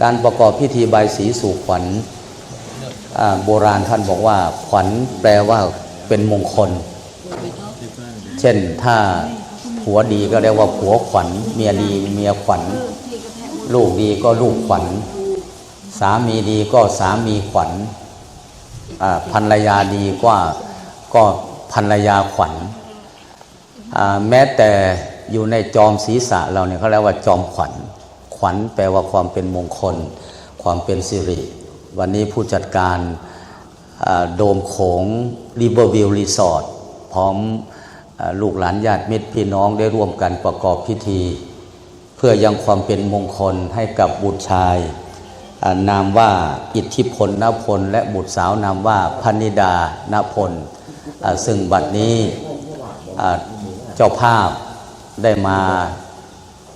การประกอบพิธีบายสีสู่ขวัญโบราณท่านบอกว่าขวัญแปลว่าเป็นมงคลเช่นถ้าผัวดีก็เรียกว่าผัวขวัญเมียดีเมียขวัญลูกดีก็ลูกขวัญสามีดีก็สามีขวัญภรรยาดีก็ภรรยาขวัญแม้แต่อยู่ในจอมศีรษะเราเนี่ยเขาเรียกว่าจอมขวัญขวัญแปลว่าความเป็นมงคลความเป็นสิริวันนี้ผู้จัดการโดมโขง Riverview Resort พร้อมลูกหลานญาติมิตรพี่น้องได้ร่วมกันประกอบพิธีเพื่อยังความเป็นมงคลให้กับบุตรชายนามว่าอิทธิพลณพลและบุตรสาวนามว่าพนิดาณพลซึ่งบัดนี้เจ้าภาพได้มา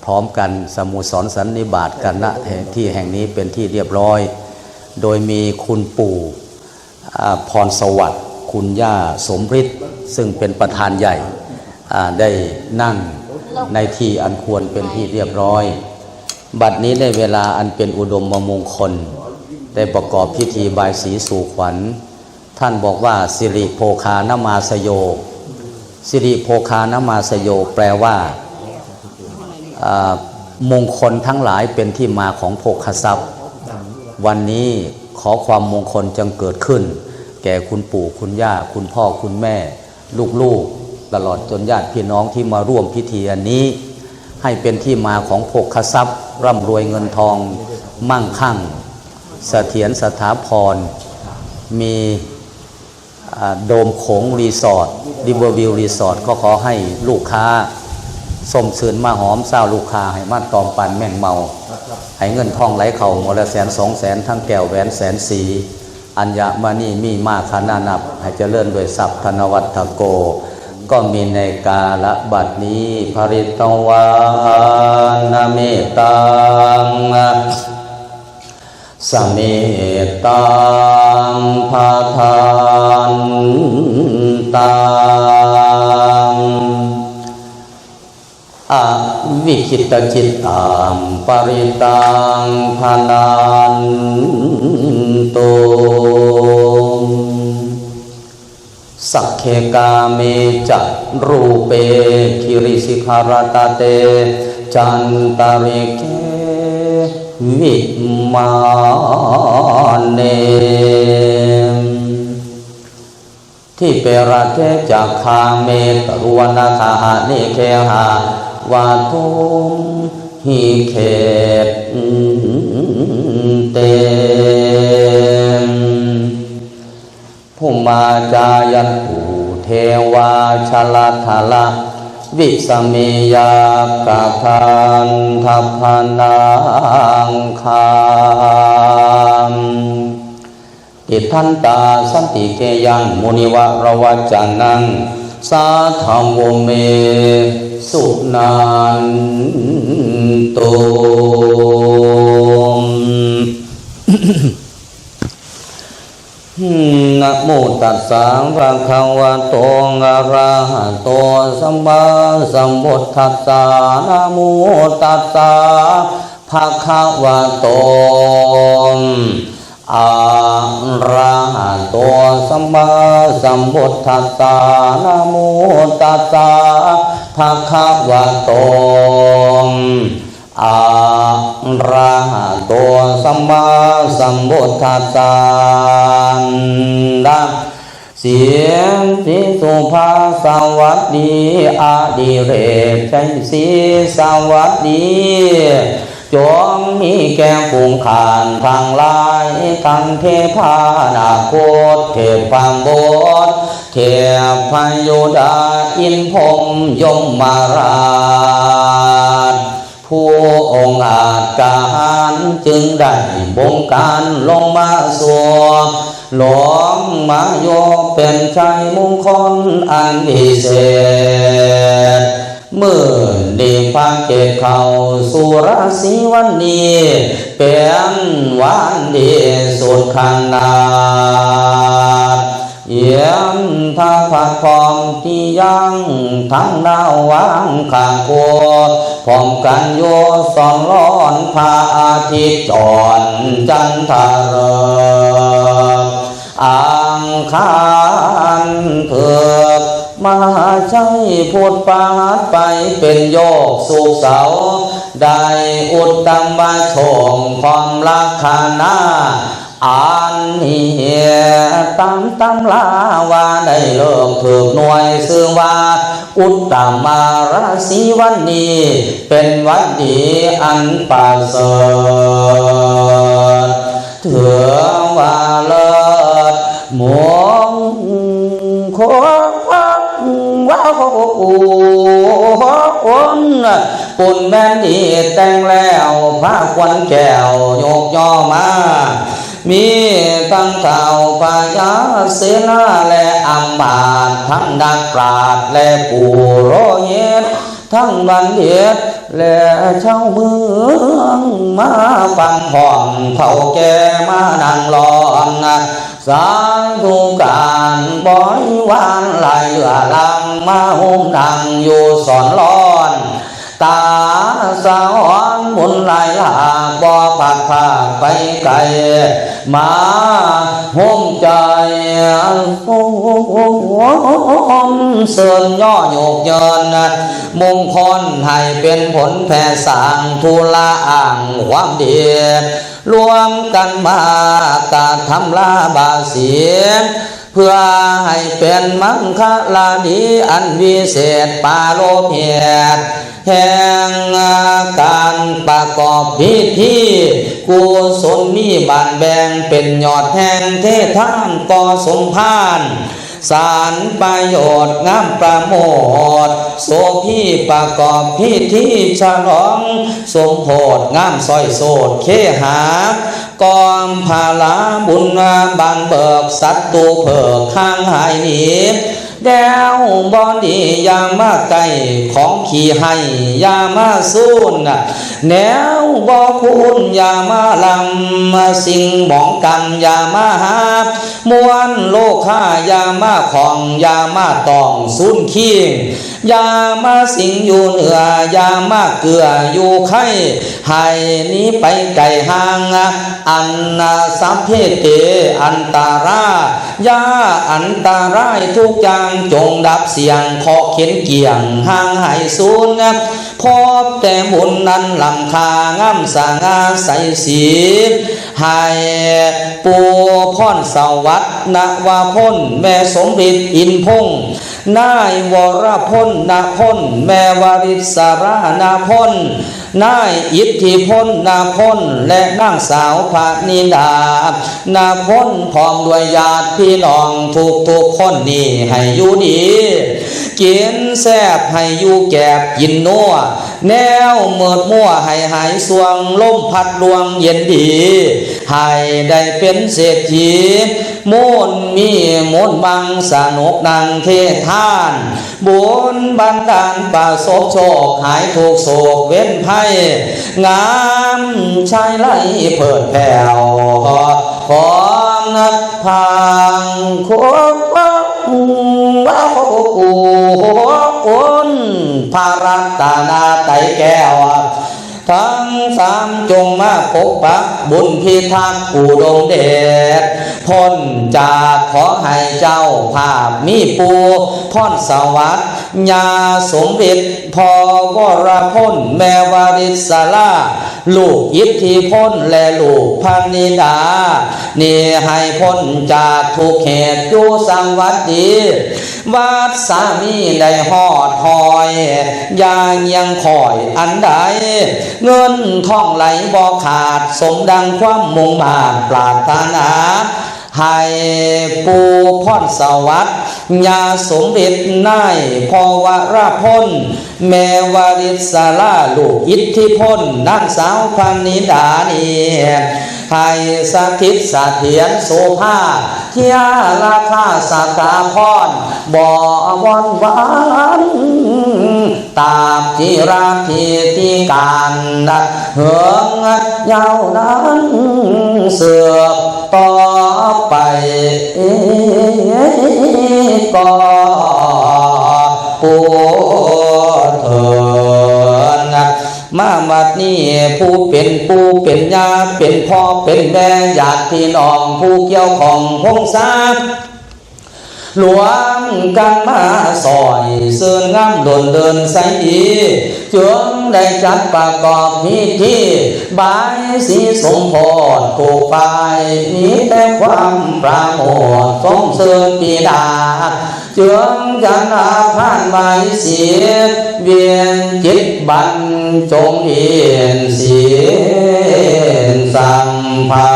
พร้อมกันสโมสรสันนิบาตกันณที่แห่งนี้เป็นที่เรียบร้อยโดยมีคุณปู่พรสวัสดิ์คุณย่าสมฤทธิ์ซึ่งเป็นประธานใหญ่ได้นั่งในที่อันควรเป็นที่เรียบร้อยบัดนี้ในเวลาอันเป็นอุดมมงคลได้ประกอบพิธีบายสีสู่ขวัญท่านบอกว่าสิริโภคานมาสโยสิริโภคานมาสโยแปลว่ามงคลทั้งหลายเป็นที่มาของโภคทรัพย์วันนี้ขอความมงคลจงเกิดขึ้นแก่คุณปู่คุณย่าคุณพ่อคุณแม่ลูกๆตลอดจนญาติพี่น้องที่มาร่วมพิธีอันนี้ให้เป็นที่มาของโภคทรัพย์ร่ำรวยเงินทองมั่งคั่งเสถียรสถาพรมีโดมโขงรีสอร์ทริเวอร์วิวรีสอร์ทก็ขอให้ลูกค้าส้มสื่นมาหอมเศร้าลูกค้าให้มาตอมปันแม่งเมาให้เงินทองไหลเข่าหมดละ100,000-200,000ทั้งแก้วแหวนแสนสีอัญญมณีมีมากขนานับให้เจริญด้วยทรัพย์ธนวัฒโกก็มีในกาลบัดนี้ภริตวานาเมตังสเมตังภาทานตังอวิคิตจิตตามปริตังพานันตุสักเคกาเมจัตรูเปคิริสิขารตเตจันตาริเกวิมาเนที่เปราเทจากคาเมตรวนาคาหานิเคหาวาทุมหิเขตเตภูมาจายันภูเทวาชลทาละวิสเมยากาพันทัพนังคามอิทันตาสันติเกยังมุนิวะระวัจจานังสาธรรมโวเมสุนันตุนะโมตัสสะภะคะวะโตอะระหะโตสัมมาสัมพุทธัสสะนะโมตัสสะภะคะวะโตอะระหะโตสัมมาสัมพุทธัสสะนะโมตัสสะภะคะวะโตอะระหะโตสัมมาสัมพุทธัสสะเสียงที่สุภาสวัสดีอดิเรกใจสีสวัสดีจงมีแก่ฝูงข่านทางลายทั้งเทพานาโคตเทพพังโบสเทพพยุดาอินพรหมยมมาราชผู้องค์อาจกาหารจึงได้บงการลงมาสวมหลวงมาโยเป็นชัยมงคลอันพิเศษเมื่อดีพาเกตเข้าสู่ราศีวันนี้เป็นวันดีสุดขนาดเยี่ยมทาผัดพร้อมที่ยังทั้งดาววางข้างโคต พร้อมกันโยสอนร้อนพระอาทิตย์จรจันทร์เริงอังคารเถิดมาใช้พุทธปาฏไปเป็นโยกสุขเสาได้อุตตมชมความลักษณะอันนี้ตามตำลาว่าได้เลิกถูกหน่วยซึ่งว่าอุตตมาราศีวันนี้เป็นวันดีอันประเสริฐถือว่าเลิศมงคลว้าวปุ่นแม่นดีแต่งแล้วพระควันแก้วยกย่อมามีตั้งเท่าพญาเสนาและอัมมาตย์ทั้งนักปราชญ์และปุโรหิตทั้งบัณฑิตและชาวเมืองมาฟังห้องเท่าแก่มานั่งล้อมสาธุการบริวารหลายเหลือลังมาหุ้มดังอยู่สอนร้อนตาสะอ่อนหมุนหลายหลากบ่ผัดผ่าไปไกลมาห่มใจเสื่อมย่อโยกเยินมงคลให้เป็นผลแผ่สร้างทุละอ่างความดีรวมกันมากาทำลาบาเสียเพื่อให้เป็นมังคลาดีอันวิเศษปาโลเพียรแห่งการประกอบพิธีกุศลมีบานแบ่งเป็นยอดแห่งเทศานต่อสมภารสารประโยชน์งามประโมทโสพีประกอบพิธีฉลองสมโพธงามซอยโสดเคหากอมภาลาบุญบานเบิกสัตตุเพิกข้างหายหนีแดวบอดียามาไก่ของขี่ให้ยามาสูนแนวบอคุณยามาลำสิ่งหมองกันยามาหามวนโลกข้ายามาของยามาตองสุนขีงยามาสิงอยู่เหนือยามาเกลืออยู่ไข่ให้นี้ไปไก่ห่างอันสัพเพเตอันตารายาอันตารายทุกอย่างจงดับเสียงขอเขียนเกี่ยงห่างหายสูญพบแต่บุญนั้นลำคางามสง่าใสสีให้ปูพ่อนสวัสดิ์นวาพ้นแม่สมฤทธิ์อินพงษ์นายวรพ้นนาพ้นแม่วริศรานาพ้นนายอิทธิพลนาพ้นและนางสาวพานิดานาพ้นพร้อมด้วยญาติพี่น้องทุกคนนี่ให้อยู่ดีกินแซ่บให้อยู่แกบกินนัวแนวเมิดมั่วให้หายสวงลมพัดลวงเย็นดีให้ได้เป็นเศรษฐีมูลมีมูลบังสนุกดังเทศานบุญบันดาลประสบโชคหายทุกโศกเว้นภัยงามชายไหลเพิดแผ่วพร้อมนับพังโคว้าวคุณพารัตนาไตแก้วทั้งสามจงมาปกปักบุญพิทักษ์อุดมเดชพ้นจากขอให้เจ้าภาพมีปูพรสวัสดิ์ญาสมฤทธิ์พอวรพ้นแม่วาริศราลูกอิทธิพลและลูกพนิดานี่ให้พ้นจากทุกเหตุอยู่สังวัดดีวัดสามีได้หอดหอยยังคอยอันใดเงินทองไหลบ่ขาดสมดังความมุ่งมา่ปรารถนาให้ปูพรสวัสดิ์ญาสมฤทธิ์นายพอวรพ้นแม่วาริศราลูกอิทธิพลนางสาวพนิดานีให้สถิตเสถียรโสภาเทียราคาสถาพรบ่วันหวานตามจิราธิติการเหืองยาวนานเสือบต่อไปก็ปูเถิด มาบัดนี้ผู้เป็นปู่เป็นย่าเป็นพ่อเป็นแม่ญาติพี่น้องผู้เกี่ยวของพงศารวมกันมาซอยเสื่องามโดนเดินใสดีจึงได้จัดประกอบพิธีบายสีสมโภชถูกฝ่ายมีแต่ความปราโมทสมเสริญปีดาจึงจันอาพานใบเสียเวียนจิตบรรจงเอียนเสียนสัมภา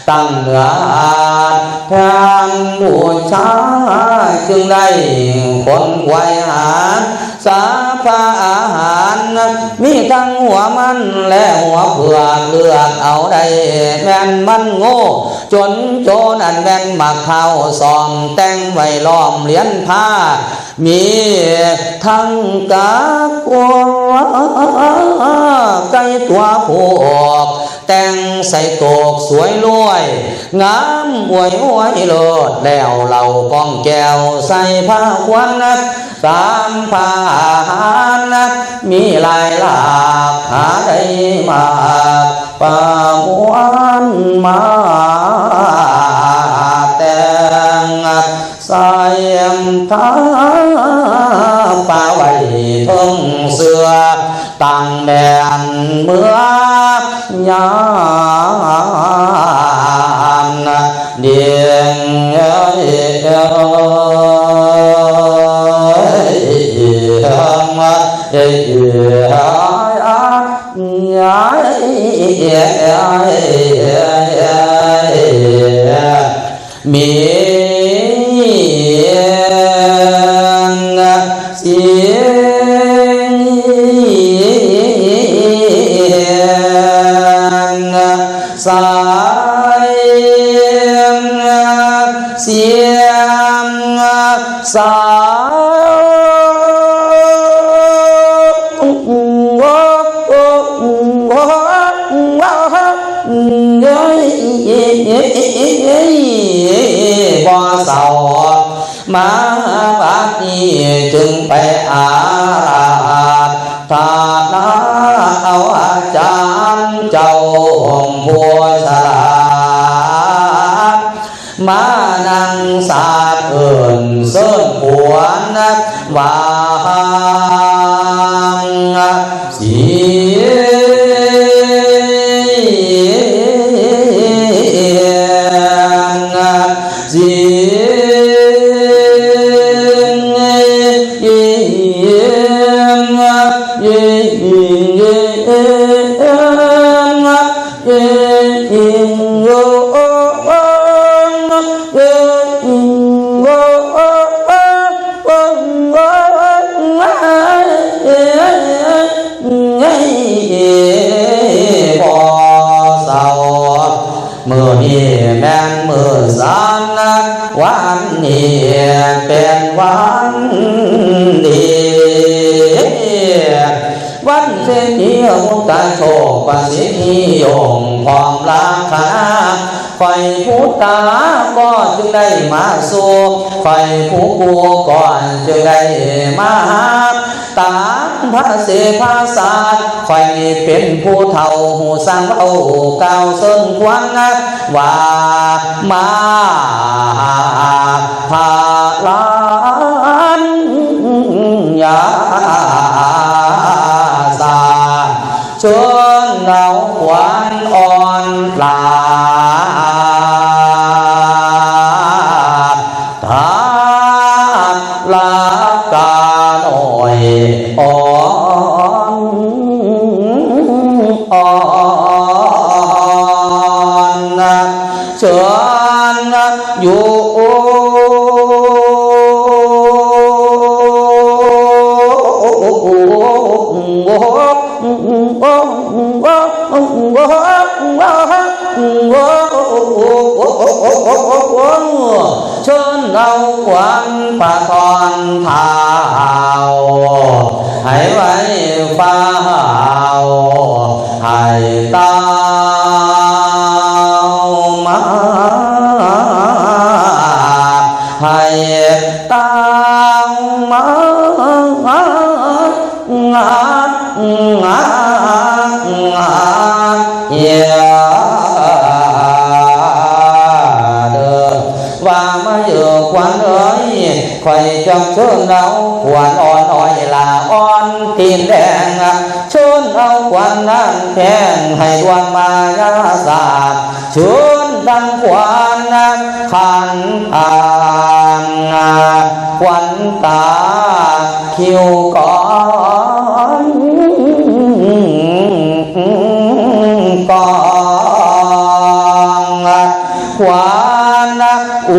ตั้งเหนือทานบูชาจึงได้คนไว้หาสาพาอาหารมีทั้งหัวมันและหัวเผือกเลือกเอาได้แม่นมันโง่จนโจนันแม่นมาเข้าซ้อมแต่งไว้ล้อมเหรียญผ้ามีทั้งกากลัวไก่ตัวผูกแต่งใส่โตกสวยรวยงามอวยอวยโลดแล้วเราป้องแก้วใส่ผ้าควันสามผ้าหารมีลายหลากหาได้มาป่ามวนมาแต่งใส่ท้าป่าไว้ทงเสือตั้งแดนเมื่อยามเดียงมีเสียงสายเสียงสบ่เศร้ามาบัดนี้จึงไปอาราธนาเอาอาจารย์เจ้าองค์ผู้ฉลาดมานั่งสาบเอิญเสิร์ฟปวนวางเสียมือนี้แม่นมือสานวันนี้เป็นวันดีวันเสียทีมุตตะโชคประสิทธิยงพร้อมราคาไฟผู้ตาก็จึงได้มาสู่ไฟผู้กูก่อนจึงได้มาตามพระเสภาศาสตร์ไฟเป็นผู้เฒ่าหูสร้างเอาเก่าเส้นควันว่ามาพาลานยาสาชวนเราควันอ่อนปลาทาลากาหน่อยอ่อนเชิญอยู่เชิญเอาควันประทอนเท้าให้ไว้ฟ้าให้ตามาให้ตามา จังเชิญเอาขวานอ่อนอ้อยลาอ่อนตีนแดงเชิญเอาขวานนั่งแข็งให้ดวงมายาสาบเชิญดังขวานขันตาขวัญตาคิวก่อนก่อนขวานอู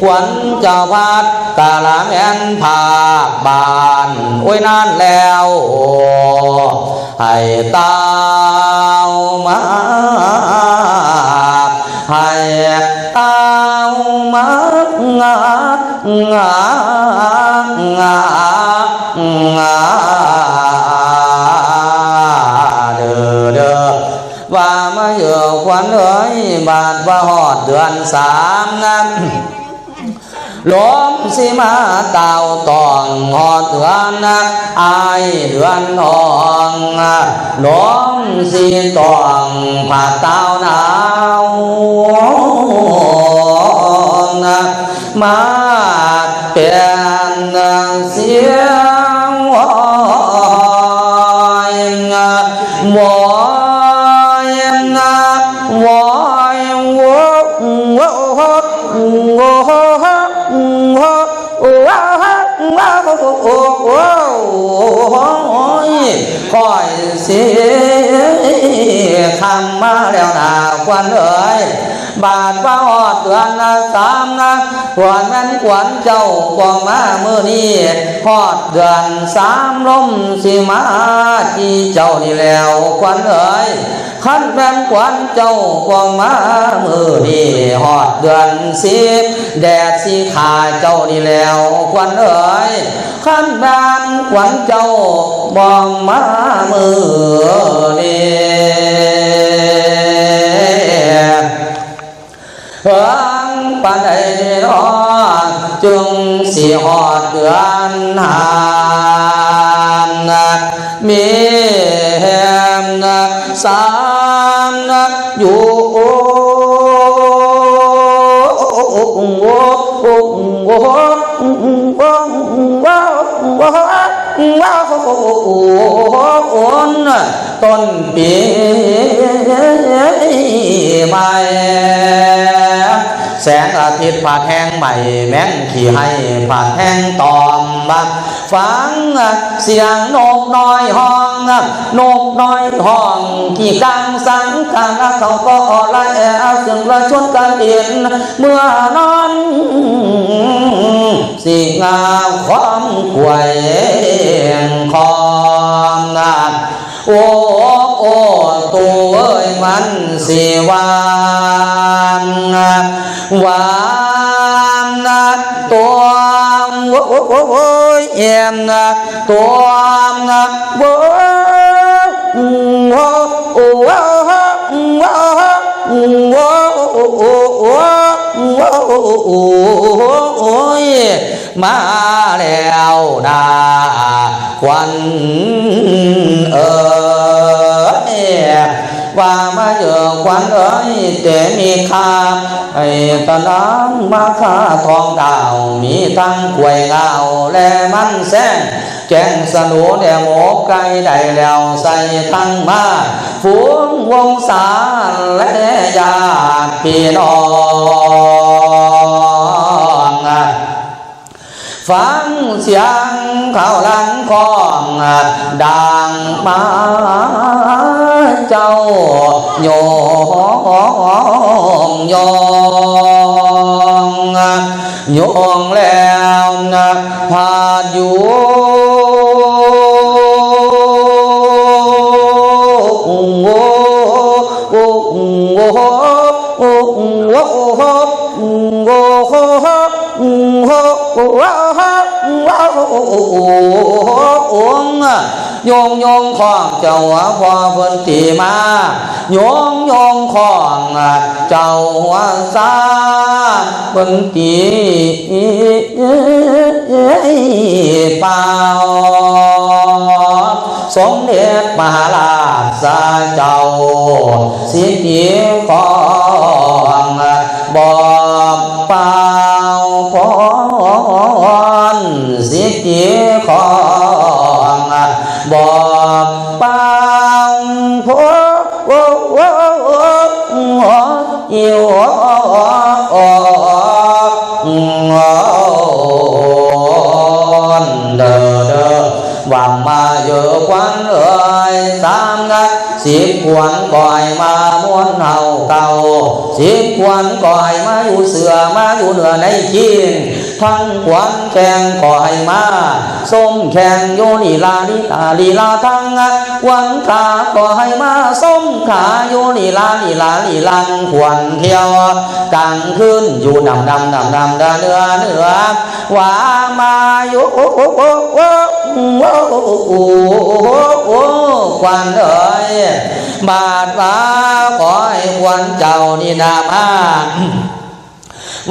ขวัญเจ้าพัดกาลาแม่นภาคบานโอ้ยนานแล้วให้ตาวมาให้ตาวมางางางาเด้อว่ามาเยอะขวัญเอ้ยบาดว่าหอดเดือนสามนั้นล้มสิมาเต่าตองหอดเดือนอายเดือนทองล้มสิตองผ่าเต่าหนาวมาเป็นเสียงวอยมคอยเสียคำมาแล้วนาควันเอ๋ยบาดว่าหอดเดือนสามขวัญแม่นขวัญเจ้ากวางมาเมื่อนี้หอดเดือนสามลมสิมาจีเจ้านี่แล้วขวัญเอ๋ยขันแม่นขวัญเจ้ากวางมาเมื่อนี้หอดเดือนสิบแดดสิขาเจ้านี่แล้วขวัญเอ๋ยขันแม่นขวัญเจ้าบองมาเมื่อนี้เฮิงปานใดนอจึงสิหอดเดือนหามมีแหมสามอยู่ต้นปีใหม่แสงอาทิตย์ผ่าแห้งใหม่แม่งขี่ให้ผ่าแห้งตอมบักฟังเสียงนกน้อยห้องนกน้อยห้องขี่กลางสังกลางเขาก็ไล่ซึ่งประชดกันเห็นเมื่อนอนสีงามความกวยคอมนาดโอ้ตัวเอ้ยมันสิหวานตัวโอ้ยเอ็มตัวโอ้ยมาแล้วนาควันว่ามาเยอะควันเอ้ยแต่มีค่าไอ้ตะน้ำมาค่าทองดาวมีทั้งกล้วยเงาและมันแซงแกงสนุนหมกไก่ได้แล้วใส่ทั้งมาฝูงวงศาและญาติพี่น้องฟังเสียงเข้าหลังของดังมาเจ้าโยงแล้วพาอยู่ โยงโยงของเจ้าหัวพอเพิ่นตีมาโยงโยงของเจ้าหัวซาเพิ่นตีเปล่าสมเด็จมหาราชเจ้าสิทธิของบอกเปล่าพรสิทธิของบอกเปล่าพรอิวเด้อว่ามาเยอะควันเอ่ยตามงัดสิบควันก่อยมาม้วนเฮาเก่าสิบควันก่อยมาอยู่เสือมาอยู่เหนือในจีนทั้งควันแข่งก่อยมาส้มแข่งโยลีลาลีลาทั้งวันขาก่อยมาส้มขาโยลีลาลังควันเที่ยวกลางคืนอยู่ดำเนื้อว่ามาอยู่ควันเอ๋ยบาดฟ้าขอให้ควันเจ้านี่นามา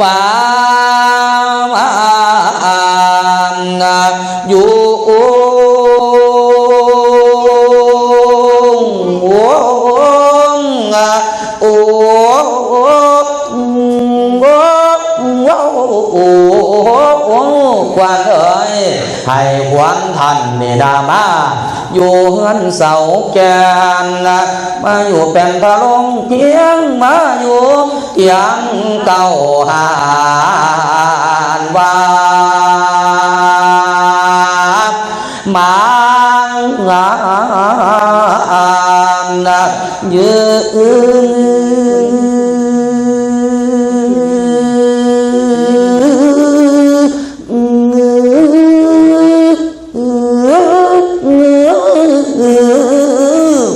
ว่ามาอยู่ควันเอ๋ยให้ควันท่านนี่นามาอยู่เฮือนเสาแกนมาอยู่เป็นพระลงเพียงมาอยู่เตียงเก่าหานว่ามังยื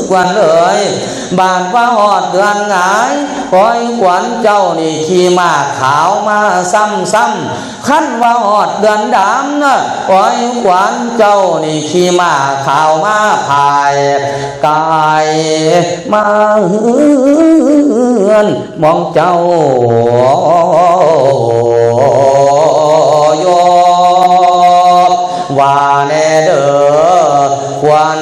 ควันเอ๋ยบานว่าหอดเดือนหงายคอยขวัญเจ้านี่ขี่มาขาวมาซ้ำขั้นว่าหอดเดือนดำนะคอยขวัญเจ้านี่ขี่มาขาวมาพายกายมาเฮือนมองเจ้าโยว่าแน่เด้อควัน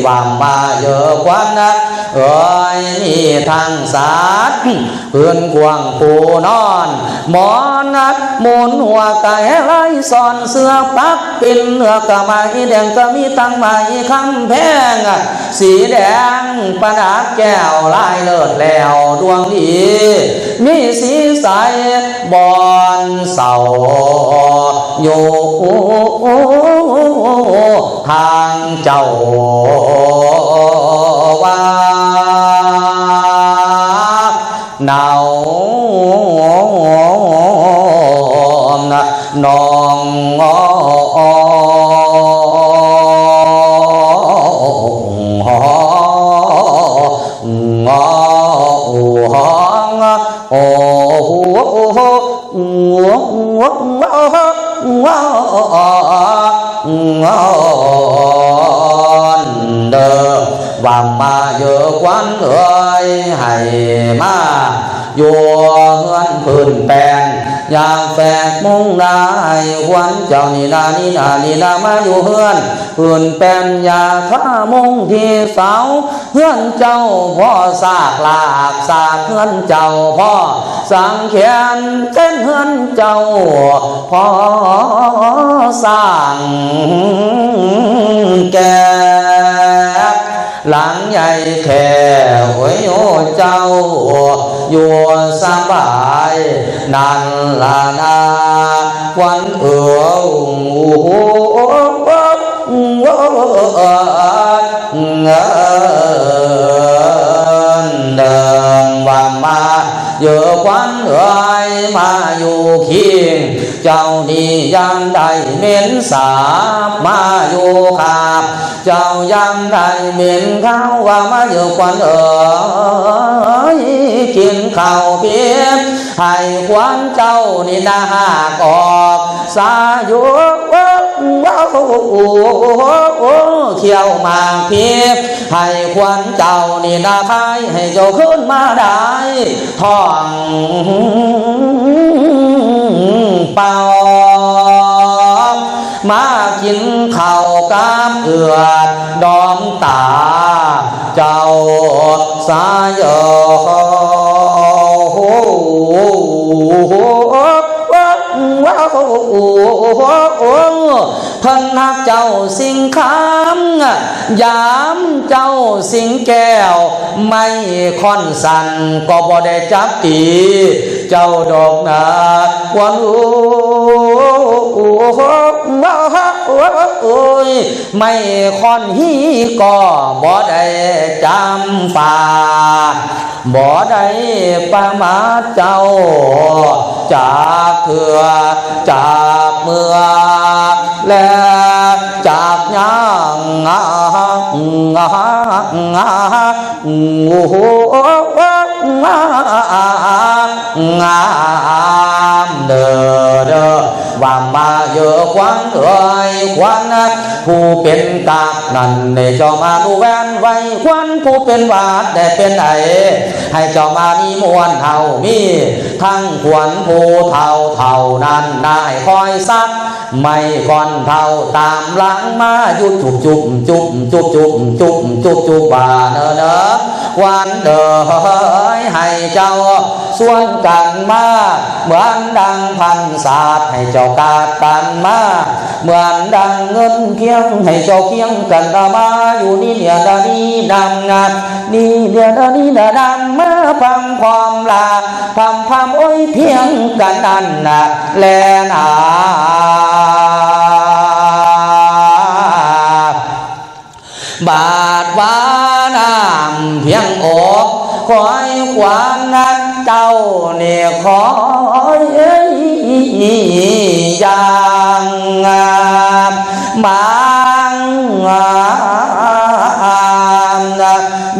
ว่ามาเยอะควันนะเอ้ยนี่ทางศาสตร์เพื่อนกวางปูนอนหมอนนัดมุนหัวไก่ไล่ซอนเสื้อปักปินเนื้อกระไม้แดงก็มีตั้งไม้คำแพงสีแดงประดับแก้วลายเลิศแล้วดวงดีมีสีใสบอนเสาโยทางเจ้าว่าหนาน้องเด้อว่ามาเยอะควันเอ่ยให้มาอยู่เฮือนพื้นแปลนอยากแฝกมุ่งนายควันเจ้านี่นามาอยู่เฮือนพื้นแปลนอยากข้ามุ่งที่เสาเฮือนเจ้าพ่อสากลากสากเฮือนเจ้าพ่อสังเขียนเต้นเฮือนเจ้าพ่อสร้างแก่หลังใหญ่แค่หวยโยเจ้าอยู่สบายนั่นละนาวันเอือเดิมว่ามาเยอะควันเอ่ย มาอยู่เคียงเจ้านี่ยังได้เหม็นสาบมาอยู่ขาบเจ้ายังได้เหม็นข้าวว่ามาอยู่ควันกินข้าวเปียกให้ควันเจ้านี่นาหากออกสาอยู่เขียวมาเพียบให้ควันเจ้านี่นาคายให้เจ้าขึ้นมาได้ท่องเป่ามากินข้าวกามเอือดดอมตาเจ้าสายพันหักเจ้าสิงคำยามเจ้าสิงแก้วไม่ค่อนสันก็บ่ได้จับตีเจ้าดอกนาวันไม่ค่อนฮีก็บ่ได้จำป่าบ่ได้ประมาทเจ้าจากเถื่อจากเมื่อและจากย่างงามเด้อว่ามาเยอะควันเอ่ยควันผู้เป็นกากนั่นในเจ้ามาดูแวนไว้ควันผู้เป็นวาดได้เป็นไอให้เจ้ามามีมวลเท่ามีทั้งขวัญผู้เท่านั้นนายคอยซักไม่ก่อนเท่าตามหลังมายุบจุบบาเนอวันเด้อให้เจ้าส่วนกันมาเหมือนดังพันศาสตร์ให้เจ้ากาดกันมาเหมือนดังเงินเคียงให้เจ้าเคียงกันมาอยู่นี่เนี่ยดานี่ดำงานนี่เนี่ยดานี่ดำมาพังความลาพำโอ้ยเพียงกันนั่นนะแลนาบาดวานำเพียงอกคอยขวานนักเจ้าเนี่ยคอยอย่างบาง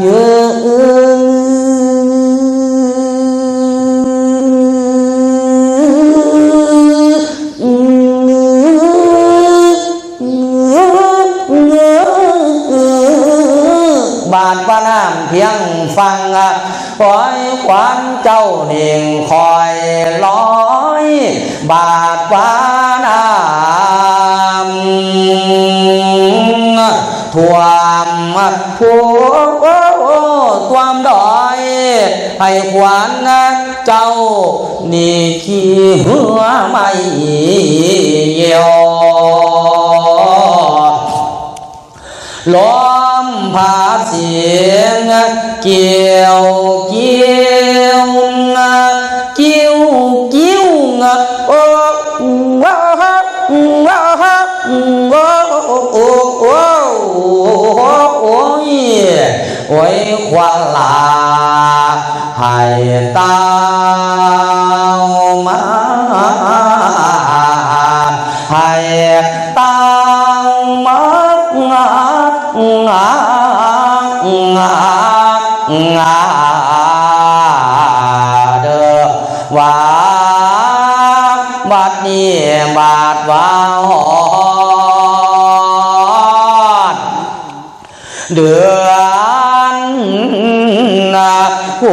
ยืบาดว่าน้ำเพียงฟังคอยขวานเจ้าเน่งคอยลอยบาดว่าน้ำท่วมท่วมดอยให้ขวานเจ้านี่ขี้หัวไม่เหี่ยวล้อมผาเสียงเกี่ยวโอ้ยควันลาให้ตามาให้ตามาเด้อว่าบัดนี้บาดว่าหอดเดือนโ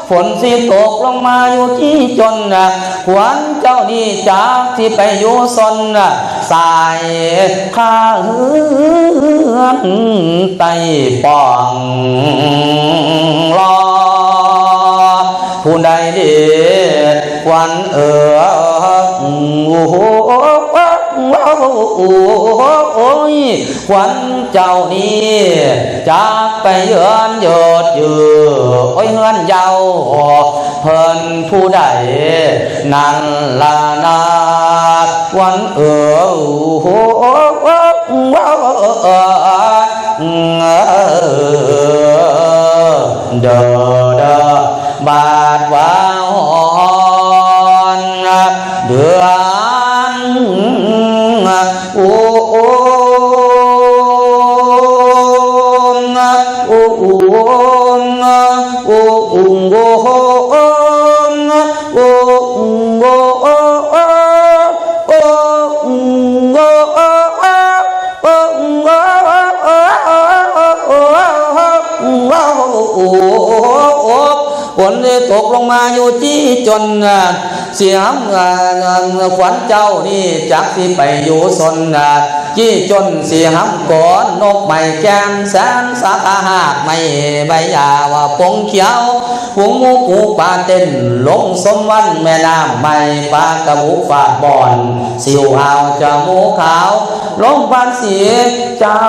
ฝนสิตกลงมาอยู่ที่จนขวัญเจ้านี่จากที่ไปอยู่ซนสายข้าเฮือนไต่ป่องรอผู้ใดเด็ดขวัญขวัญเจ้านี้จากไปเยือนเยิดยือโอ้ยเฮือนเจ้า เพิ่นผู้ใดนั่นละนาวันเด้อบาดวานเดือนฝนได้ตกลงมาอยู่ที่จนเสียงขวัญเจ้านี่จักที่ไปอยู่สนจี้จนเสียงก่อนนกไม่แกนแสนสาหากไม่ใบยาว่าปงเขียวผงมูกูปาเต้นลงสมวันแม่น้ำไม่ปลากระบุฝาดบอนสิวหาวจมูกขาวลงพันเสียเจ้า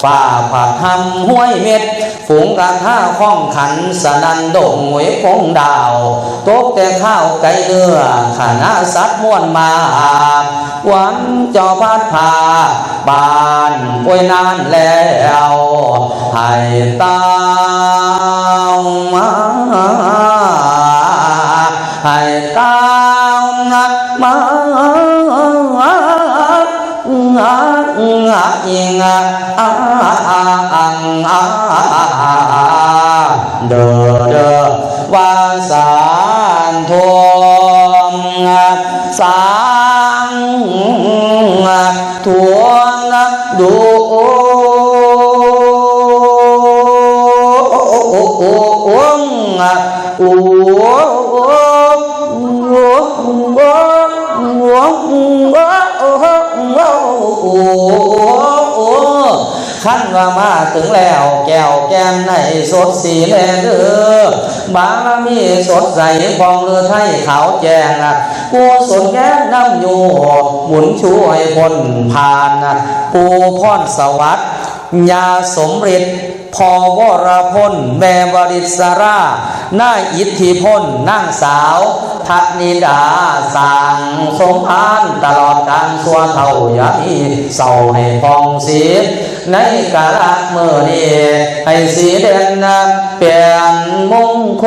ฝ่าผัดทำห้วยเม็ดฝูงกระท่าข้องขันสนันดงหวยพงดาวตกแต่ข้าวไก่เนื้อขณะสัตว์ม้วนมาหวันเจ้าพัดพาบานป่วยนานแล้วให้ตามมาให้ตามมาเด้อวาสานทวงสางทวงดูขั้นว่ามาถึงแล้วแก้วแก้มในสดสีแลเด้อบารมีสดใสฟองเรือไทยขาวแจงกูสนแก้น้ำอยู่หมุนช่วยพ้นผ่านปูพรสวัสดิ์ยาสมฤทธิ์พอวรพลแม่บริสราน่าอิทธิพลนั่งสาวทักนิดาสางสมพานตลอดการสัวเท่ายามีเศร้าให้ฟองสีในกาลเมื่อนี้ให้สีเด่นเปลี่ยนมงค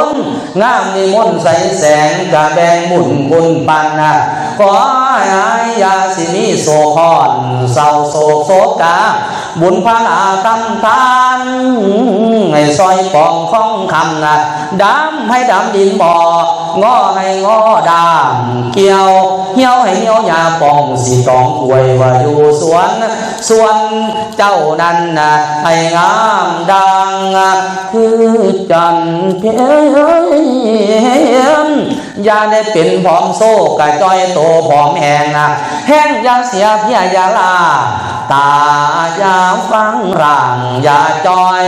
ลงามนิมนต์ใสแสงกะแดงหมุนบุญปันขอให้ยาสิมีโสพรเศร้าโศกโศกาบุญพานาตำทานให้ซอยปองข้องคำดำให้ดำดินบ่องอให้งอดำเกี่ยวเหี่ยวให้เหี่ยวยาปองสีตองอวยว่าอยู่สวนเจ้านั้นให้งามดังคือจันเพียนอย่าได้เป็นผอมโซ่กะจ้อยโตผอมแห้งแห้งอย่าเสียเพียอย่าลาตาอย่าฟังร่างอย่าจอย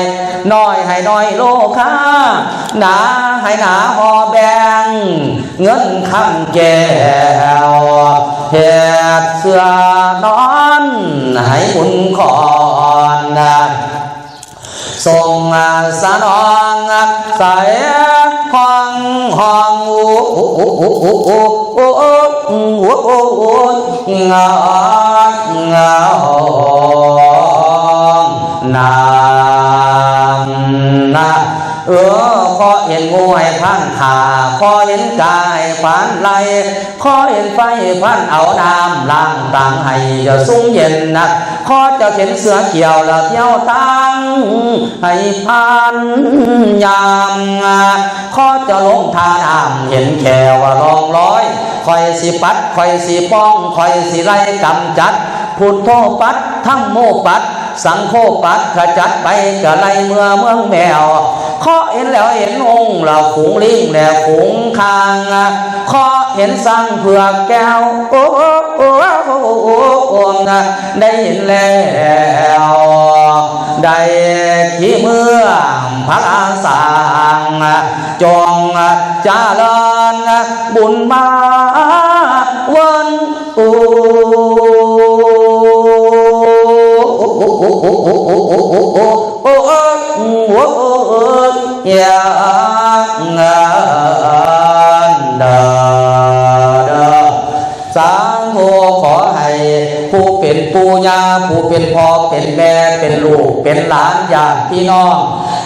น้อยให้น้อยโลค่าหนาให้หนาหอแบงเงินคำแก้วเห็ดเสื้อนอนให้บุญขอนทรงสนองใส่ห้องเงานางขอเห็นงูให้พันขาขอเห็นกายพันไหลขอเห็นไฟพันเอาน้ำล้างต่างให้จะสุ่มเย็นขอจะเห็นเสือเกี่ยวแล้วเที่ยวตั้งให้พันยามขอจะลงทาน้ำเห็นแค่ว่าลองร้อยคอยสิปัดคอยสิป้องคอยสิไล่กำจัดพุทโธปัดทั้งโมปัดสังโฆปัดขจัดไปกะไลเมืองแมวขอเห็นแล้วเห็นองค์เราฝูงลิงแล้วฝูงคางขอเห็นสังเผือกแก้วได้เห็นแล้วได้ขี้เมื่อพระอาสางจงเจริญบุญมาวัน ยังดาสาธุขอให้ผู้เป็นปู่ย่าผู้เป็นพ่อเป็นแม่เป็นลูกเป็นหลานญาติพี่น้อง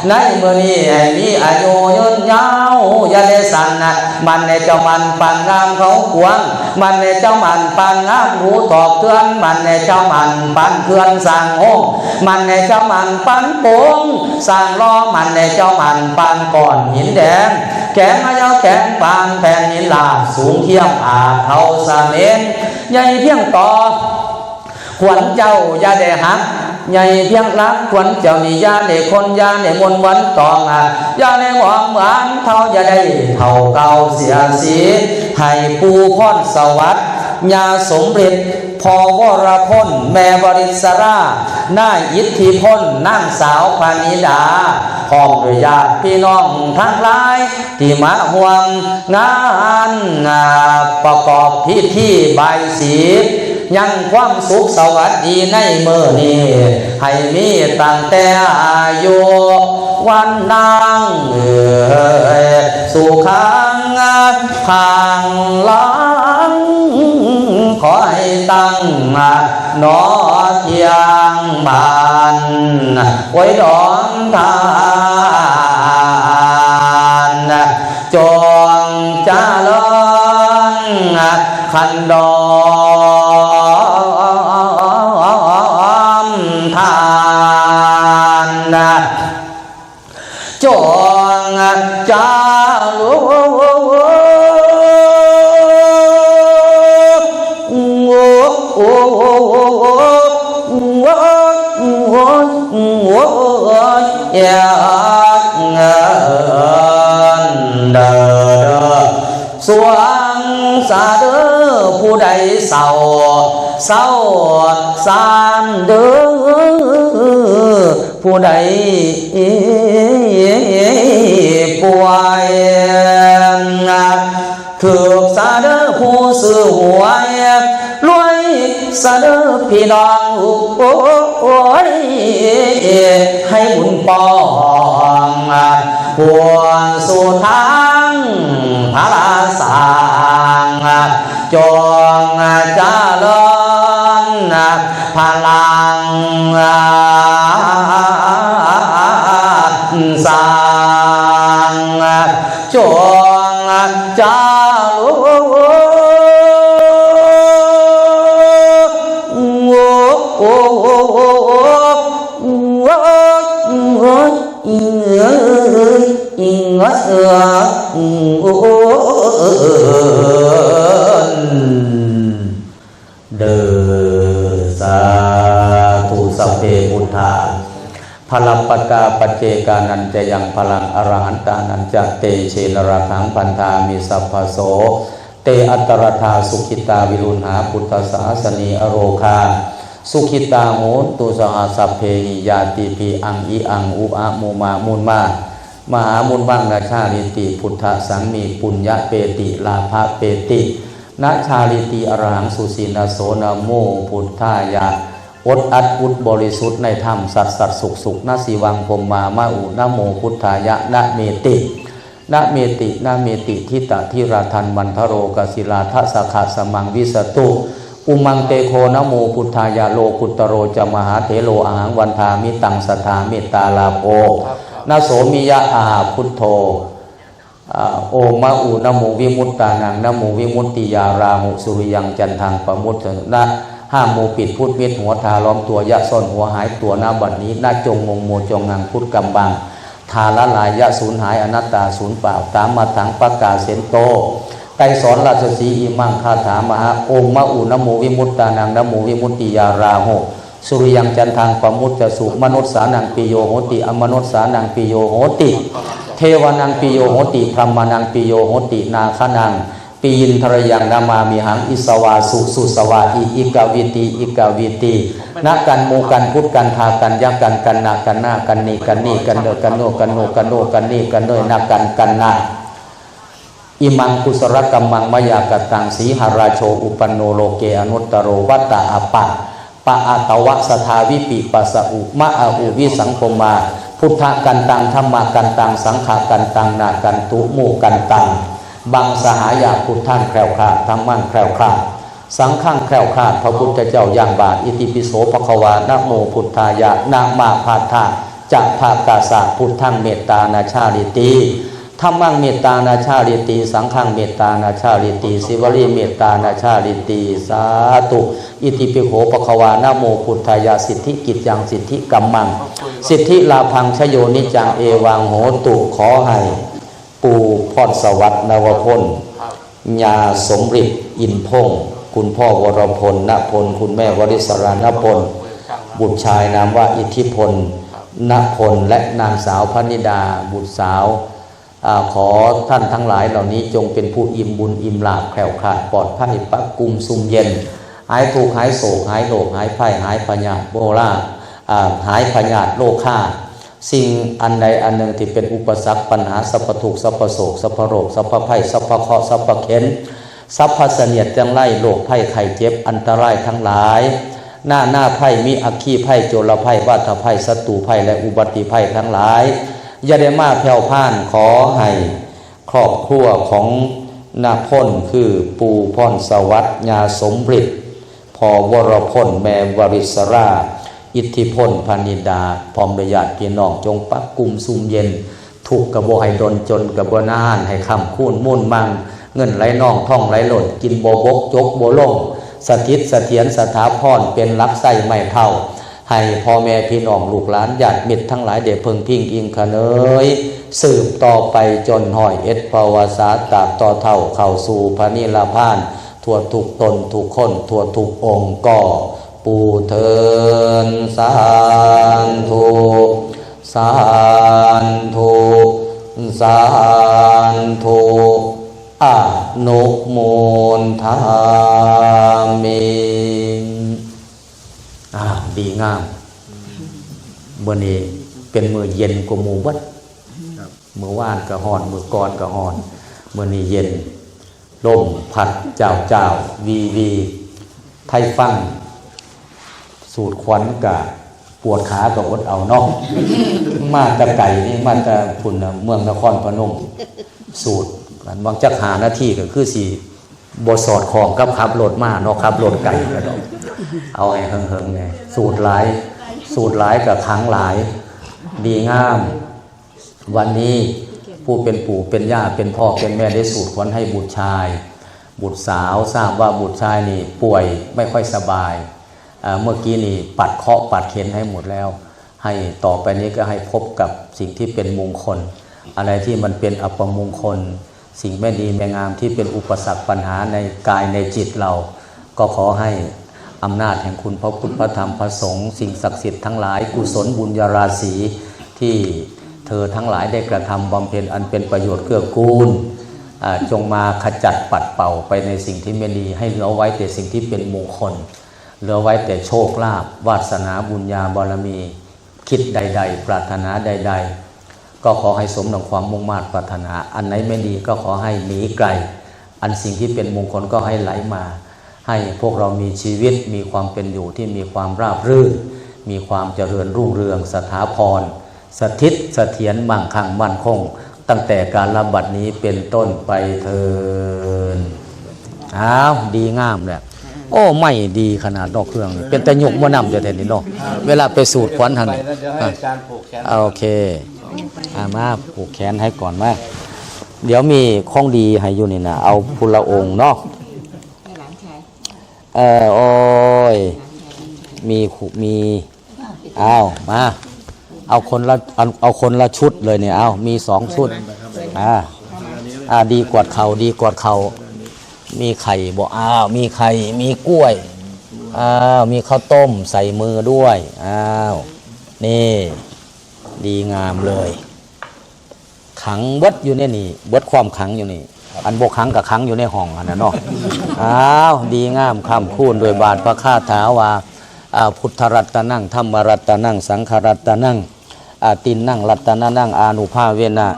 ในมื้อนี้ให้มีอายุยืนยาวอย่าได้สั่นนะมันในเจ้ามันปันงามเขาขวงมันในเจ้ามันปันงามหูตอกเตือนมันในเจ้ามันปันเพื่อนสร้างห้องมันในเจ้ามันปันโป่งสร้างล้อมันในเจ้ามันปันก้อนหินแดงแขนมายาวแขนปานแผ่นหินลาบสูงเทียมอาเท่าสาเมนใหญ่เพียงต่อขวัญเจ้าอย่าได้หักใหญ่เพียงรักขวัญเจ้านี่ยาในคนยาในมนต์วันตองยาในหวังเหมือนเท่าอย่าได้เท่าเก่าเสียสีให้ปูพรสวัสดิ์ยาสมฤทธิ์พอวรพลแม่บริสราน่าอิทธิพลนางสาวพานิดาพร้อมด้วยญาติพี่น้องทั้งหลายที่มาห่วงงานประกอบพิธีบายสียังความสุขสวัสดีในเมื่อนี้ให้มีตั้งแต่อายุวันนางสุขังทางหลังขอให้ตั้งนอเทียงบานไว้ดอนทานจงเจริญขันดอนทานจงเจริสวงสาเด้อผู้ใดเศร้าสานเด้อผู้ใดป่วยถูกสาเด้อผู้ซื้อหวยรวยสาเด้อพี่น้องโอ้ยให้บุญปองพวงสู่ทางพระราสางจงเจริญพลังสร้างจงเจเด้อสาธุสัพเพพุทธาพลังปัตตาปัจเจกานันจะยังพลังอรหันตานันจะเตเชนราคังพันธามิสัพพโสเตอัตตรธาสุขิตาวิรุณหาพุทธศาสนีอโรคาสุขิตาโหตุสหสัพเพหิยาติพีอังอีอังอุอะโมมามุนมามหามุนบังนาชาลิติพุทธสังมีปุญญเปติลาภเปตินาชาลิติอรหังสุสีนาโสนโมพุทธายะอดอัดอุดบริสุทธิ์ในธรรมสัตสัตสุขสุขนาสีวังพมมามาอุนะโมพุทธายะนะเมตินะเมตินะเมติทิตะทิราทันมันทโรกศิลาทัสสะขะสมังวิสตุอุมังเตโคนะโมพุทธายะโลกุตโรจะมหาเถโลอาหังวันทามิตังสทาเมตตาลาโภนาโสมิยะอาหาพุทโธโอมะอุนะโมวิมุตตานังนะโมวิมุตติยาราหุสุริยังจันทังปมุตตนะห้าโมปิดพุทธมิตรหัวทาล้อมตัวยะซ่อนหัวหายตัวนาบัดนี้นาจงงงโมจงงังพุทธกำบังทาละลายยะสูญหายอนัตตาสูญเปล่าตามมาถังประกาศเสนโตไกสอนราชสีอิมังคาถามหาโอมะอุนะโมวิมุตตานังนะโมวิมุตติยาราหุสุริยังจันทังปมุตตสุมนุษสานังปิโยโหติอมนุษสานังปิโยโหติเทวานังปิโยโหติพรหมานังปิโยโหตินาคนังปียินทรยังนามามิหังอิสวาสุสุสวาอิอิกาวิติอิกาวิตินักกันมูกันพุทธกันทากันยักกันกันนากันนากันนีกันนี่กันเดกันโนกันโนกันโนกันนี่กันเนยนักกันกันนาอิมังกุสรกัมมังมยากตังสีหราโชอุปนโนโลเกอนุตตโรวัตตะอปัปะอาตวะสทาวิปิปัสสะอุมะอาอุวิสังคมา พุทธกันตังธรรมกันตังสังฆกันตังนากันตุโมกันตังบังสหายาพุทธันแคล้วคลาดธรรมันแคล้วคลาดสังฆังแคล้วคลาดพระพุทธเจ้าอย่างบาทอิติปิโสภควานะโมพุทธายะนามาพาธาจักภากาสะพุทธังเมตตานาชาลิติธรรมังเมตตานาชาลิติสังฆังเมตตานาชาลิติสิวลีเมตตานาชาลิติสาธุอิติปิโสภควานะโมพุทธายะสิทธิกิจยังสิทธิกัมมังสิทธิลาภังชโยนิจังเอวังโหตุขอให้ปู่พรสวัสดิ์นวพลญาสมฤทธิ์อินพงศ์คุณพ่อวรพลณพลคุณแม่วริศรานพลบุตรชายนามว่าอิทธิพลณพลและนางสาวพนิดาบุตรสาวขอท่านทั้งหลายเหล่านี้จงเป็นผู้อิ่มบุญอิ่มลาภแคล้วคลาดปลอดภัยปักกุมซุ่มเย็นหายทุกข์หายโศกหายโรคหายภัยหายพยาธิโบราณหายพยาธิโรคฆ่าสิ่งอันใดอันหนึ่งที่เป็นอุปสรรคปัญหาสัพพทุกข์สัพพโศกสัพพโรคสัพพภัยสัพพเคราะห์สัพพเข็ญสัพพเสนียดจังไรโรคภัยไข้เจ็บอันตรายทั้งหลายหน้าภัยมีอัคคีภัยโจรภัยวาทภัยศัตรูภัยและอุบัติภัยทั้งหลายอย่าได้มาแผ่วพ่านขอให้ครอบครัวของนาพ้นคือปู่พรสวัสดิ์ญาสมฤทธิ์พ่อวรพลแม่วริศราอิทธิพลพนิดาพร้อมด้วยญาติพี่น้องจงปักกุมซุ่มเย็นทุกข์กระโบให้ดนจนกระโบนานให้คำคูณมุ่นมั่งเงินไหลน่องท่องไหลหล่นกินโบบกจกโบลงสถิตเสถียรสถาพรเป็นรักไส้ไม่เท่าให้พ่อแม่พี่น้องลูกหลานญาติมิตรทั้งหลายเดชเพึงพิงอิงขเนยสืบต่อไปจนห้อยเอ็ดปวสาตราบต่อเท่าเข้าสู่พระนิพพานทั่วทุกตนทุกคนทั่วทุกองค์ก่อปูเทินสานทุสานทุสานทุอนุโมทามิดีงามเมื่อนี้เป็นมือเย็นกว่าหมู่วัดมือว่านก็หอนมือก่อนก็หอนเมื่อนี้เย็นลมพัดเจ้าวีไทยฟังสูดควันกะปวดขาก็อดเอาเนาะมาตะไก่นี่มาตะพุ่นเมืองนครพนมสูดกันบางจักหานาทีก็คือสิบ่สอดคล้องกับขับรถมาเนาะขับรถไก่ก็ดอกเอาให้เฮิงๆไงสูดหลายกับครั้งหลายดีงามวันนี้ผู้เป็นปู่เป็นย่าเป็นพ่อเป็นแม่ได้สูดควันให้บุตรชายบุตรสาวทราบว่าบุตรชายนี่ป่วยไม่ค่อยสบายเมื่อกี้นี่ปัดเคราะห์ปัดเข็นให้หมดแล้วให้ต่อไปนี้ก็ให้พบกับสิ่งที่เป็นมงคลอะไรที่มันเป็นอัปมงคลสิ่งไม่ดีไม่งามที่เป็นอุปสรรคปัญหาในกายในจิตเราก็ขอให้อำนาจแห่งคุณพระพุทธพระธรรมพระสงฆ์สิ่งศักดิ์สิทธิ์ทั้งหลายกุศลบุญญาราศีที่เธอทั้งหลายได้กระทำบำเพ็ญอันเป็นประโยชน์เกื้อกูลจงมาขจัดปัดเป่าไปในสิ่งที่ไม่ดีให้เหลือไว้แต่สิ่งที่เป็นมงคลเหลือไว้แต่โชคลาภวาสนาบุญญาบารมีคิดใดๆปรารถนาใดๆก็ขอให้สมดังความมุ่งมา่ปรารถนาอันไหนไม่ดีก็ขอให้หนีไกลอันสิ่งที่เป็นมงคลก็ให้ไหลมาให้พวกเรามีชีวิตมีความเป็นอยู่ที่มีความราบรื่นมีความเจริญรุ่งเรืองสถาพรสถิตเสถียรมั่งคั่งมั่นคงตั้งแต่การระบัดนี้เป็นต้นไปเถิดดีงามแหละโอ้ไม่ดีขนาดนอกเครื่องเป็นแต่หยกมะนำจะแทนนี่เนาะเวลาไปสูดควันหันโอเคมาผูกแขนให้ก่อนมาเดี๋ยวมีของดีให้อยู่นี่นะเอาพุละองค์เนาะโอ้ยมีมาเอาคนละชุดเลยเนี่ยมี2ชุดดีกว่าเขามีไข่บอกมีไข่มีกล้วยมีข้าวต้มใส่มือด้วยนี่ดีงามเลยขังเบิดอยู่ในนี่เบิดความขังอยู่นี่อันบกขังกับขังอยู่ในห้องอันนั้นเนาะดีงามคำคูณโดยบาทพระคาถาว่าพุทธรัตนังธรรมรัตนังสังฆรัตนังตินนั่งรัตนนั่งอานุภาเวนะ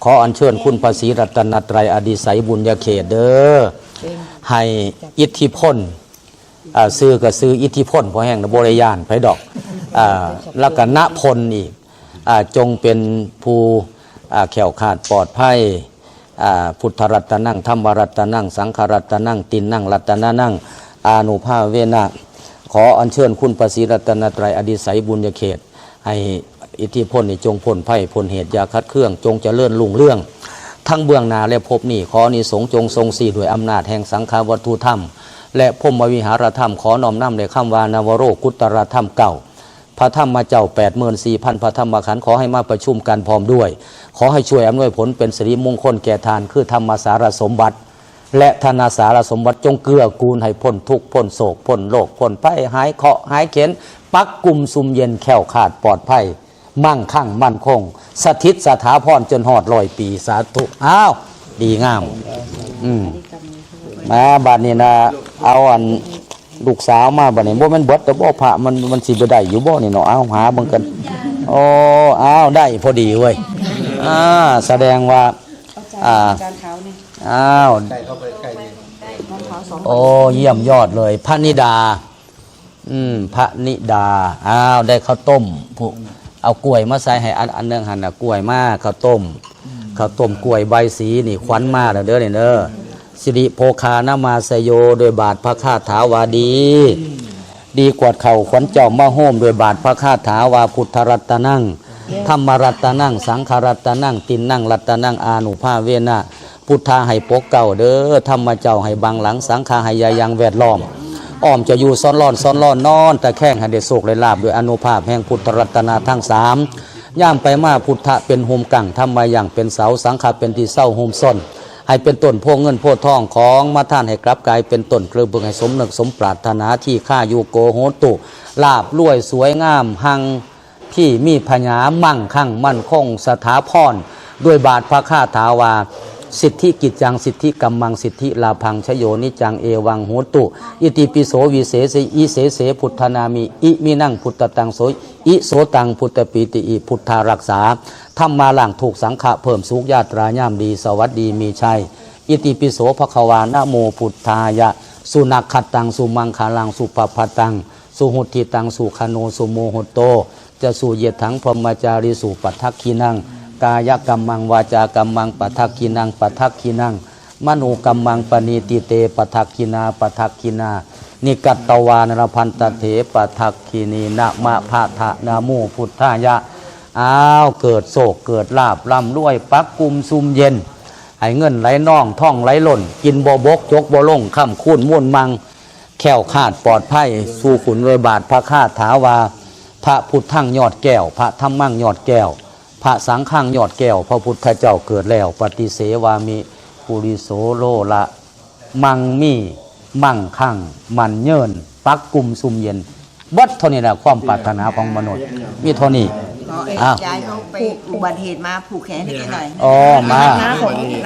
ขออัญเชิญคุณพระศรีรัตนตรัยอดิไสยบุญญาเขตเด้อให้อิทธิพลซื้อก็ซื้ออิทธิพลพอแห้งนะบริยานไผดอกแล้วก็ณพลอีก จงเป็นผู้แข็งขาดปลอดภัยพุทธรัตนังธรรมรัตนังสังฆรัตนังตินนังรัตนังอานุภาเวนะขออัญเชิญคุณพระศรีรัตนตรัยอดิไสยบุญญเขตให้อิทธิพลจงพ้นภัยพ้นเหตุยาคัดเครื่องจงเจริญรุ่งเรื่องทั้งเบื้องหน้าและภพนี้ขออานิสงส์จงทรงสีด้วยอำนาจแห่งสังฆวัตถุธรรมและพรหมวิหารธรรมขอน้อมนำในคำวานวโรกุตรธรรมเก่าพระธรรมเจ้า 84,000 พระธรรมขันธ์ขอให้มาประชุมกันพร้อมด้วยขอให้ช่วยอำนวยผลเป็นสิริมงคลแก่ทานคือธรรมสารสมบัติและธนาสารสมบัติจงเกื้อกูลให้พ้นทุกข์พ้นโศกพ้นโรคพ้นภัยหายเคราะห์หายเข็ญปักกุมซุมเย็นแข็งขาดปลอดภัยมั่งคั่งมั่นคงสถิตสถาพรจนหอด100 ปีสาธุอ้าวดีงามมาบัดนี้นะเอาอันลูกสาวมาบัดนี้บ่แม่นเบิดแต่บ่พระมันสิบ่ได้อยู่บ่นี่เนาะเอาหาเบิ่งกันโอ้อ้าวได้พอดีเว้ยแสดงว่าจานขาวนี่อ้าวโอ้เยี่ยมยอดเลยพระนิดาพระนิดาอ้าวได้ข้าวต้มเอากล้วยมาใส่ให้อันนึงหั่นน่ะกล้วยมาข้าวต้มกล้วยใบสีนี่ขวัญมาแล้วเด้อนี่เด้อสิริโภคานามาสโยโดยบาทพระคาถาวาดีกว่าเข่าขวัญเจ้ามาโฮมโดยบาทพระคาถาวาพุทธรัตนังธรรมรัตนังสังฆรัตนังตินนังรัตนังอานุภาเวนะพุทธาให้ปกเก่าเด้อธรรมเจ้าให้บังหลังสังฆาให้ยายังแวดล้อมอ้อมจะอยู่ซ้อนร้อนนอนแต่แข้งให้ได้โศกได้ลาบด้วยอนุภาพแห่งพุทธรัตนาทั้ง3ย่ามไปมาพุทธะเป็นโฮมกังธรรมะอย่างเป็นเสาสังฆะเป็นที่เศร้าโฮมซ่อนให้เป็นต้นโพเงินโพทองของมาท่านให้กลับกลายเป็นต้นเกลือเบืองให้สมนึกสมปรารถนาที่ข้าอยู่โกโหตุลาบรวยสวยงามหังที่มีพญามั่งคั่งมั่นคงสถาพรด้วยบาทพระคาถาวาสิทธิกิจจังสิทธิกัมมังสิทธิลาพังชโยนิจังเอวังโหตุอิติปิโสวิเศษอิเสเสพุทธนามิอิมินังพุทธตังโสอิโสตังพุทธปีติอิพุทธารักษาธรรมมาหลังถูกสังฆะเพิ่มสุขญาตราย่ามดีสวัสดีมีชัยอิติปิโสภควานะโมพุทธายะสุนักขตังสุมังคาลังสุปปตังสุหุติตังสุขโนสุโมโหโตจะสู่เยถังพรหมจาริสุปัฏฐคินังกายกัมมังวาจากัมมังปัฏฐคินังปัฏฐคินังมโนกัมมังปณีติเตปัฏฐคินาปัฏฐคินานิกัตตวานรพันตเถปัฏฐคินีนะมะภะทะนะโมพุทธายะอ้าวเกิดโศกเกิดลาภร่ำรวยปักกุมซุมเย็นให้เงินไหลน่องท่องไหลหล่นกินบ่บกจกบ่ลงค่ำคูนม่วนมังแข็งขาดปลอดภัยสู่ขุนโดยบาทพระคาถาวาพระพุทธังยอดแก้วพระธรรมังยอดแก้วพระสังฆังยอดแก้วพระพุทธเจ้าเกิดแล้วปฏิเสวามิปุริโสโลละมังมีมั่งคั่งมันเยินปักกุมซุมเย็นบัดเท่านี้แหละความปรารถนาของมนุษย์มีเท่านี้ยายเขาไปอุบัติเหตุมาผูกแขนให้แกหน่อยอ๋อมา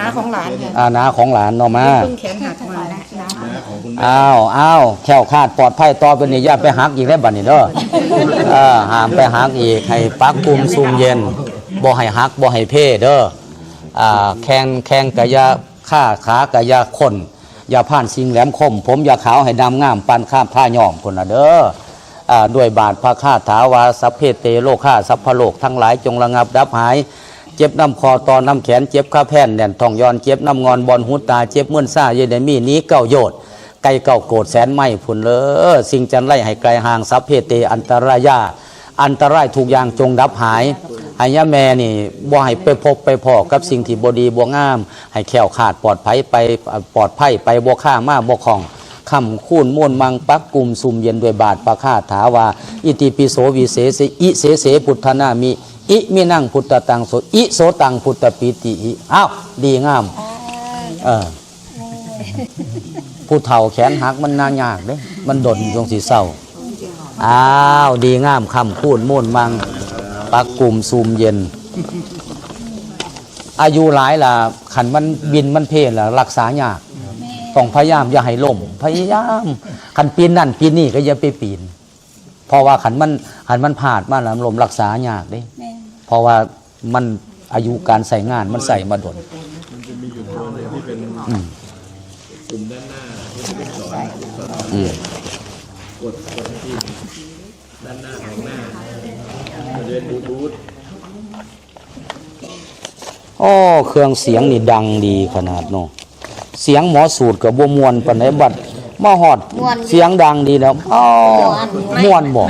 น้าของหลานน้าของหลานเนาะมาแขนหักมาอ้าวแข็งขาดปลอดภัยต่อไปนี้อย่าไปหักอีกแล้วบัดนี้เด้อห้ามไปหักอีกให้ปักกุมซุมเย็นบ่ให้หักบ่ให้เพ่เด้อแข้งกะยาข้าขากะยาคนอย่าผ่านสิ่งแหลมคมผมอย่าขาวให้ดำงามปานข้ามผ้าย่อมคนละเด้อด้วยบาทพระคาถาวาสัพเพเตโลกาสัพพโลกทั้งหลายจงระงับดับหายเจ็บน้ำคอตอนน้ำแขนเจ็บข้าแผ่นแน่นท้องย้อนเจ็บน้ำงอนบอลหูตาเจ็บมื่นซ่าเยเดมีนี้เก้าโยดไก่เก้าโกดแสนไม่ผุนเลยสิ่งจันไล่ให้ไกลห่างสัพเพเตอันตรายาอันตรายทุกอย่างจงดับหายให้ยะแม่นี่บ่ให้ไปพบไปพอกับสิ่งที่บ่ดีบ่งามให้แข็งขาดปลอดภัยไปบ่ฆ่ามาบ่ของคำคูนม่วนมังปักกุมซุมเย็นด้วยบาทประคาถาวาอิติปิโสวิเศษอิเสเสพุทธนามิอิมินังพุทธตังโสอิโสตังพุทธปิติอิอ้าวดีงามผู้เฒ่าแขนหักมันน่ายากเด้มันดนตรงสีเศร้าอ้าวดีงามคำคูนม่วนมังปักกุมซุมเย็นอายุหลายล่ะขันมันบินมันเพลล่ะรักษายากต้องพยายามอย่าให้ล้มพยายามขันปีนนั่นปีนนี่ก็อย่าไปปีนเพราะว่าขันมันผ่านมาแล้วล้มรักษายากเด้เพราะว่ามันอายุการใส่งานมันใส่มาดนมันจะมีอยู่ตัวนึงที่เป็นกลุ่มด้านหน้าที่เป็นสอนกดที่ด้านหน้าของหน้าจะเป็นบลูทูธ อ้อเครื่องเสียงนี่ดังดีขนาดเนาะเสียงหมอสูตรกับบ่ม่วนปานใดบัดมาฮอดเสียงดังดีแล้วอ้อม่วนบ่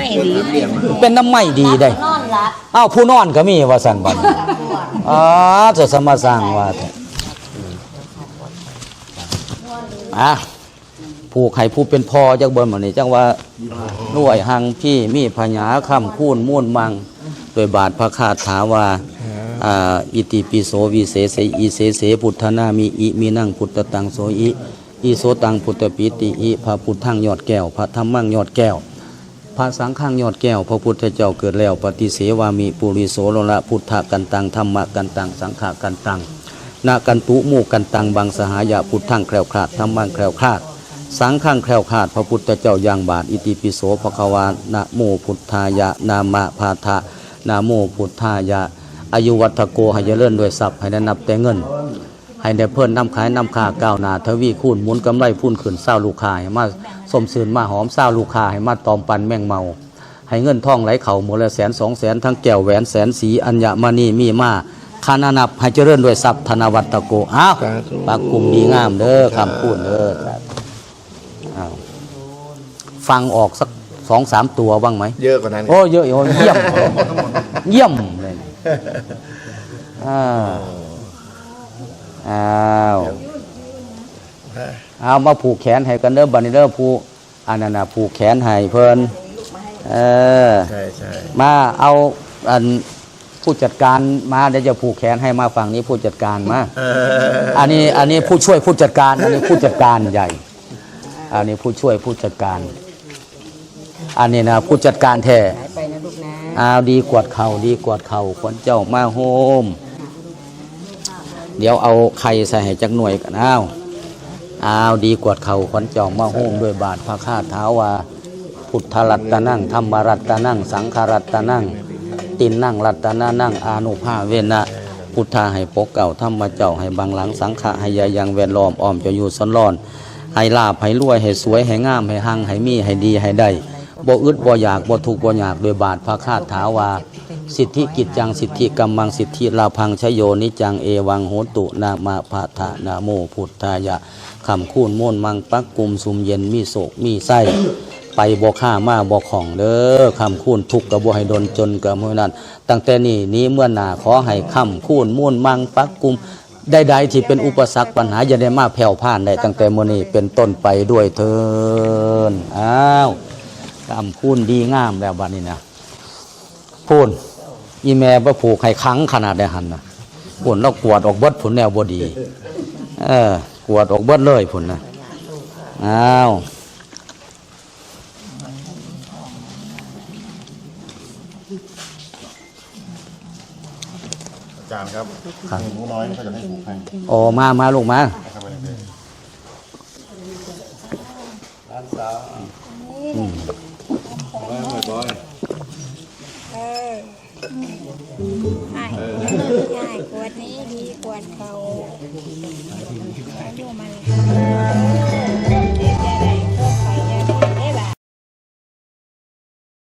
เป็นน้ำไม้ดีได้อ้าวผู้นอนก็มีว่าซั่นบัดจะสมาสร้างว่าผู้ใครผู้เป็นพ่อจักเบิ่นมื้อนี้จังว่าหน่วยหังพี่มีพญาค่ำคูนม่วนมังโดยบาทพระคาถาว่าอิติปิโสวิเศษอิเสเสพุทธนามิอิมินังพุทธตังโสอิโสตังพุทธปิติอิพระพุทธังยอดแก้วพระธรรมังยอดแก้วพระสังฆังยอดแก้วพระพุทธเจ้าเกิดแล้วปฏิเสวามิปุริโสโลละพุทธกันตังธรรมกันตังสังฆกันตังนากันตุมูกันตังบังสหายะพุทธังแคล้วคลาดธรรมังแคล้วคลาดสังฆังแคล้วคลาดพระพุทธเจ้าอย่างบาทอิติปิโสภควานะโมพุทธายะนามะพาทะนะโมพุทธายะอายุวัฒโกให้เจริญด้วยทรัพย์ให้ได้นับแต่เงินให้ได้เพิ่นนำขายนำค่าก้าวหน้าทวีคูณหมุนกำไรพุ่นขึ้นเศร้าลูกค้าให้มาสมซื่นมาหอมเศร้าลูกค้าให้มาตอมปันแมงเมาให้เงินทองไหลเข่าหมดละ100,000-200,000ทั้งแก้วแหวนแสนสีอัญมณีมีมาคานานับให้เจริญด้วยทรัพย์ธนวัตโกอ้าวปากกลุ่มดีงามเด้อคำพูดเด้อฟังออกสัก2-3 ตัวบ้างไหมเยอะกว่านั้นโอ้เยอะเยี่ยมเยี่ยมเลยเอามาผูกแขนให้กันเด้อบัดนี้เด้อผู้อันนั้นน่ะผูกแขนให้เพิ่นใช่มาเอาอันผู้จัดการมาเดี๋ยวจะผูกแขนให้มาฝั่งนี้ผู้จัดการมาอันนี้ผู้ช่วยผู้จัดการอันนี้ผู้จัดการใหญ่อันนี้ผู้ช่วยผู้จัดการอันนี้นะผู้จัดการแท้ดีกวดเข่าดีกวดเข่าคนเจ้ามาโฮมเดี๋ยวเอาไข่ใส่ให้จักหน่วยกันดีกวดเข่าคนเจ้ามาโฮมด้วยบาทพระคาถาว่าพุทธรัตนังธรรมรัตนังสังฆรัตนังตินนั่งรัตนานั่งอานุภาเวนะพุทธาให้ปกเก่าธรรมเจ้าให้บังหลังสังฆะให้ยายังแวดล้อมอ้อมจะอยู่ซ้อนร้อนให้ลาภให้รวยให้สวยให้งามให้หังให้มีให้ดีให้ได้บ่อึดบ่อยากบ่ทุกข์บ่อยากโดยบาทพระคาถาว่าสิทธิกิจจังสิทธิกัมมังสิทธิลาพังชโยนิจังเอวังโหตุนามาภาทะนะโมพุทธายะคำคูนม่วนมังปักกุมสุมเย็นมีโศกมีไส้ไปบ่ฆ่ามาบ่ของเด้อคำคูนทุกข์กับบ่ให้ดนจนกับมื้อนั้นตั้งแต่นี้เมื่อหน้าขอให้คำคูนม่วนมังปักกุมใดๆที่เป็นอุปสรรคปัญหาอย่าได้มาแผ่วผ่านได้ตั้งแต่มื้อนี้เป็นต้นไปด้วยเถิดคำคูนดีงามแล้วบัดนี้นะพูนอีแม่บ่ผูกให้ขังขนาดได้หันนะพูนเรากวดออกเบิดผลแนวบ่ดีกวดออกเบิดเลยผลนะอาจารย์ครับหนูน้อยเขาจะให้ผูกให้โอ้มาลูกมาร้านสาวบ่อยใช่กวดนี้ดีกวดเขาอยู่มัน